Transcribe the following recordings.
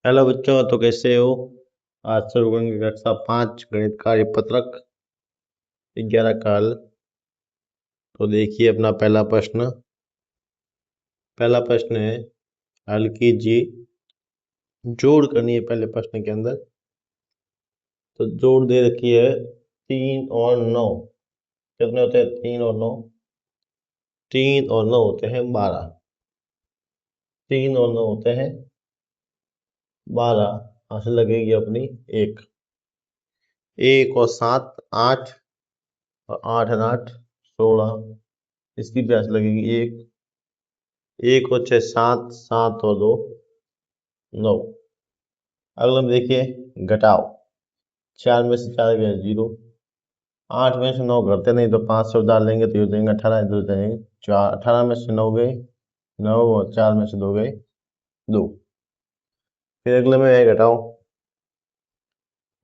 Hello बच्चों, तो कैसे हो। आज शुरू करेंगे कक्षा 5 गणित कार्यपत्रक 11 काल। तो देखिए अपना पहला प्रश्न है, हल कीजिए। जोड़ करनी है पहले प्रश्न के अंदर। तो जोड़ दे रखी है 3 और 9। कितने होते हैं 3 और 9? 3 और 9 होते हैं 12। 3 और 9 होते हैं 12। यहाँ से लगेगी अपनी एक। 1 और 7 8, और 8 और 8 16। इसकी प्यास लगेगी एक। 1 और 6 7, 7 और 2 9। अगला में देखिए घटाओ। 4 में से 4 गए 0। 8 में से 9 घटते नहीं, तो 5 से उधार लेंगे तो ये हो जाएंगे 18, इधर हो जाएंगे 4। 18 में से 9 गए 9, और 4 में से 2 गए 2। फिर अगले में है घटाओ।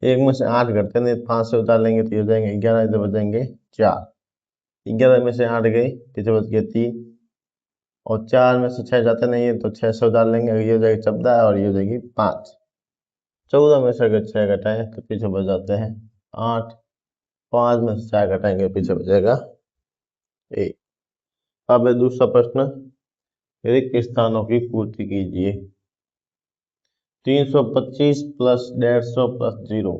1 में से 8 घटते नहीं, 5 से उधार लेंगे तो ये हो जाएंगे 11, इधर बच जाएंगे 4। 11 में से 8 गए, पीछे बच गए 3। और 4 में से 6 जाते नहीं है, तो 6 से उधार लेंगे, ये हो जाएगी 14, और ये हो जाएगी 5। 14 में से अगर 6 घटाए तो पीछे बच जाते हैं 8। 5 में से 4 घटाएंगे, पीछे बचेगा 1। अब है दूसरा प्रश्न, रिक्त स्थानों की पूर्ति कीजिए। 325 प्लस 150 प्लस 0,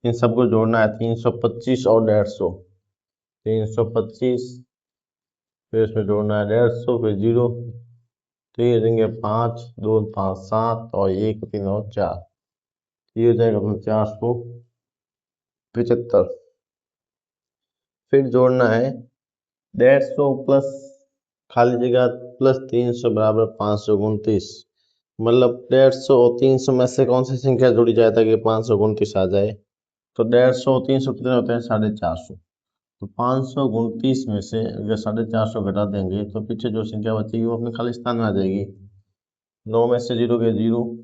इन सबको जोड़ना है। 325 और 150। 325, फिर इसमें जोड़ना है 150, फिर 0। तो ये देंगे 5 2 5 7, और 1 3 और 4। ये हो जाएगा अपना 475। फिर जोड़ना है 150 प्लस खाली जगह प्लस 300 बराबर 529। मतलब 150 और 300 में से कौन सी संख्या जोड़ी जाए ताकि 529 आ जाए। तो 150 और 300 कितने होते हैं 450। तो 529 में से अगर 450 घटा देंगे तो पीछे जो संख्या बचेगी वो अपने खाली स्थान में आ जाएगी। 9 में से 0 गए 0।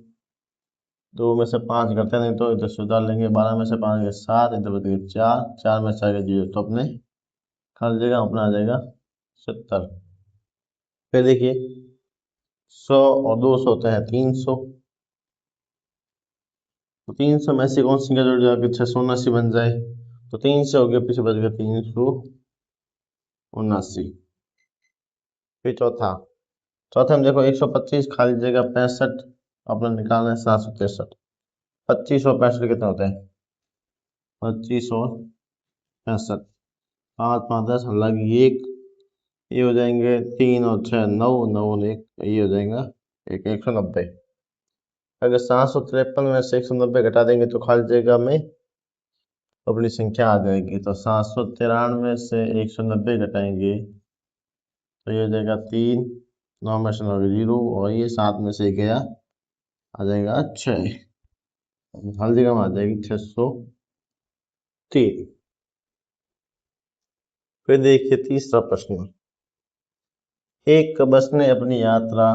2 में से 5 घटते नहीं, तो इधर सुधार लेंगे। 12 में से 5 गए 7, इधर बच गए 4। 4 में से गए 0, तो अपने खाली जगह अपना आ जाएगा 70। फिर देखिए 100 और 200 होते हैं 300। तो 300 में से कौन सी संख्या जुड़ जाएगी 679 बन जाए। तो 300 हो गया, पीछे बच गया 379। फिर चौथा में देखो 125 खाली जगह 65, अपना निकालना है 763। 25 और 65 कितने होते हैं 25 और 65। 5 5 10 लगी 1। ये हो जाएंगे 3 और 6 9, 9 और 1, ये हो जाएगा 190। अगर 753 में से 190 घटा देंगे तो खाली जगह में अपनी संख्या आ जाएगी। तो 793 से 190 घटाएंगे तो ये हो जाएगा 3। 9 में से 9 0, और ये 7 में से गया आ जाएगा 6। खाली जगह में आ जाएगी 603। फिर देखिए तीसरा प्रश्न। एक बस ने अपनी यात्रा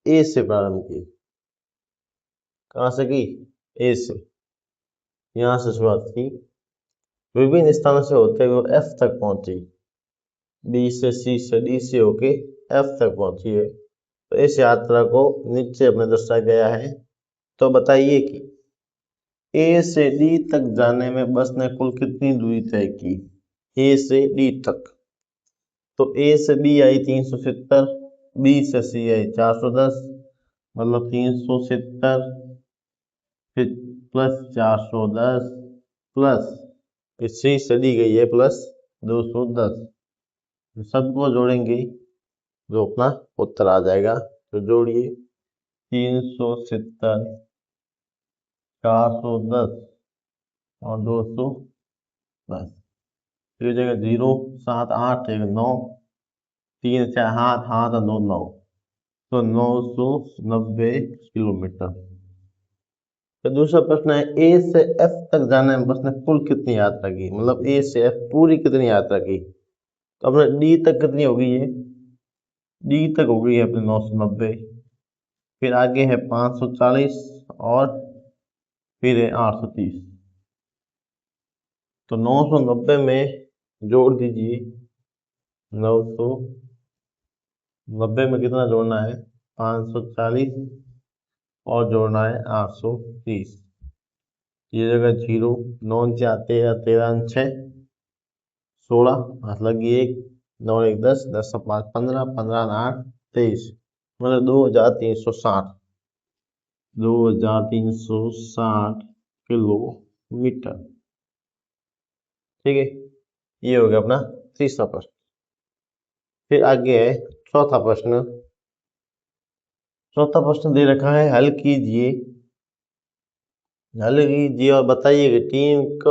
ए से प्रारंभ की। कहाँ से की ए से, यहाँ से शुरुआत की। विभिन्न स्थानों से होते हुए एफ तक पहुंची। बी से सी से डी से होके एफ तक पहुंची है। तो इस यात्रा को नीचे अपने दर्शाया गया है। तो बताइए कि ए से डी तक जाने में बस ने कुल कितनी दूरी तय की। ए से डी तक, तो ए से बी आई 370, बी से सी आई 410, मतलब 370 फिर प्लस 410 प्लस फिर सी से डी गई है प्लस 210। सबको जोड़ेंगे जो अपना उत्तर आ जाएगा। तो जोड़िए 370 410 और 210। फिर जगह 0 7 8 1 9, 3 4 हाथ हाथ 2 9, तो 990 किलोमीटर। तो दूसरा प्रश्न है ए से एफ तक जाने में बस ने कुल कितनी यात्रा की। मतलब ए से एफ पूरी कितनी यात्रा की। तो अपने डी तक कितनी होगी, ये डी तक हो गई है अपने 990। फिर आगे है 540, और फिर है 830। तो 990 में जोड़ दीजिए 990 90 में कितना जोड़ना है? 540 और जोड़ना है 830। ये जगह 0, 9 4 13, 13 6 16, मतलब ये 9 1 10, 10 5 15, 15 8 23, मतलब 2360, 2360 किलोमीटर। ठीक है, ये हो गया अपना तीसरा प्रश्न। फिर आगे है चौथा प्रश्न। चौथा प्रश्न दे रखा है, हल कीजिए और बताइए कि टीम क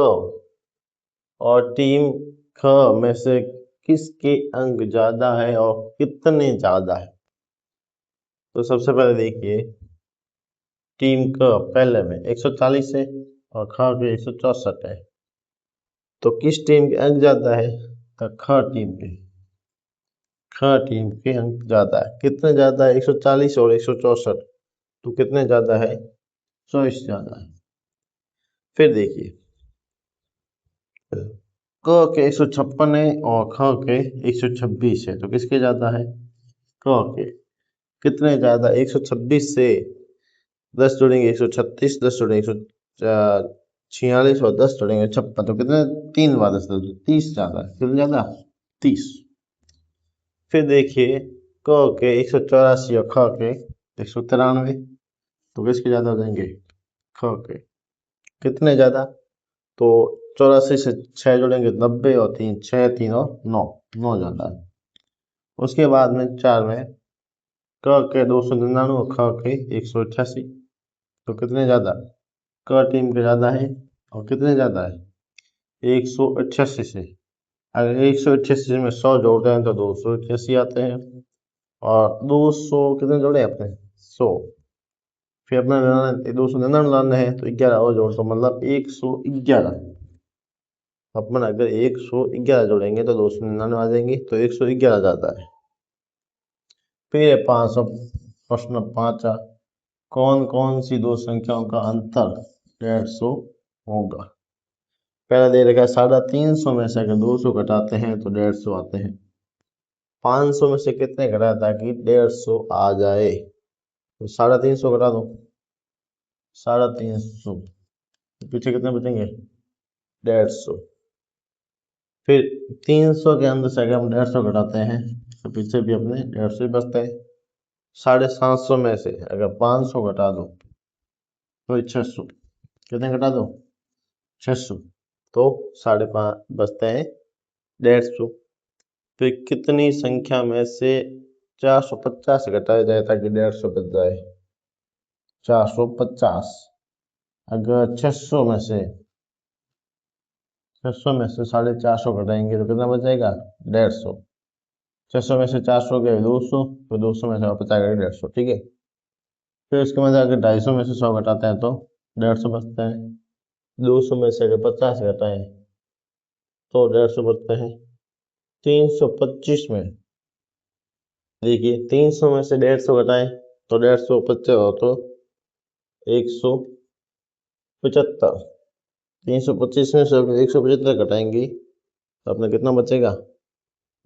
और टीम ख में से किसके अंक ज्यादा है और कितने ज्यादा है। तो सबसे पहले देखिए, टीम क पहले में 140 है और ख के 164 है, तो किस टीम के अंक ज्यादा है? तो ख टीम के अंक ज्यादा है। कितने ज्यादा है? 140 और 164, तो कितने ज्यादा है? 24 ज्यादा है। फिर देखिए, क के 156 है और ख के 126 है, तो किसके ज्यादा है? क के। कितने ज्यादा? 126 से 10 जोड़ेंगे 136, 10 जोड़ेंगे 146 और 10 जोड़ेंगे 56, तो कितने? 3 बार 10 30 ज्यादा है। कितने ज्यादा? 30। फिर देखिए, क के 184 और ख के 193, तो किसके ज्यादा हो जाएंगे? ख के। कितने ज्यादा? तो 84 से 6 जोड़ेंगे 90 और 3 6 3 और 9, 9 ज्यादा है। उसके बाद में 4 में क के 299 और ख के 188, तो कितने ज्यादा? क टीम के ज्यादा है। और कितने ज्यादा है? 188 से। अगर 188 में 100 जोड़ते हैं तो 288 आते हैं, और 200 कितने जोड़े अपने? 100। फिर अपना 299 लाना है, तो 11 और जोड़, तो मतलब 111। अपन अगर 111 जोड़ेंगे तो 299 आ जाएंगे, तो 111 ज्यादा है। फिर 500 प्रश्न 5, कौन कौन सी दो संख्याओं का अंतर 150 होगा? पहला दे रखा है 350 में से अगर 200 घटाते हैं तो 150 आते हैं। 500 में से कितने घटाए ताकि 150 आ जाए? तो 350 घटा दो, 350, पीछे कितने बचेंगे? 150। फिर 300 के अंदर से अगर हम 150 घटाते हैं तो पीछे भी अपने 150 बचते हैं। 750 में से अगर 500 घटा दो तो 600, कितने घटा दो? 600, तो 550 बचते हैं 150। फिर कितनी संख्या में से 450 घटाया जाए ताकि 150 बच जाए? 450। अगर 600 में से 450 घटाएंगे तो कितना बचेगा? 150। 600 में से 400 गए 200, तो 200 में से और बचाएगा 150। ठीक है। फिर उसके बाद अगर 250 में से 100 घटाते हैं तो 150 बचते हैं। 200 में से अगर 50 घटाएं तो 150 बचते हैं। 325 में देखिए, 300 में से 150 घटाएं तो 150 हो, तो 175। 325 में से 175 घटाएंगे तो अपना कितना बचेगा?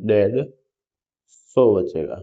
150 बचेगा।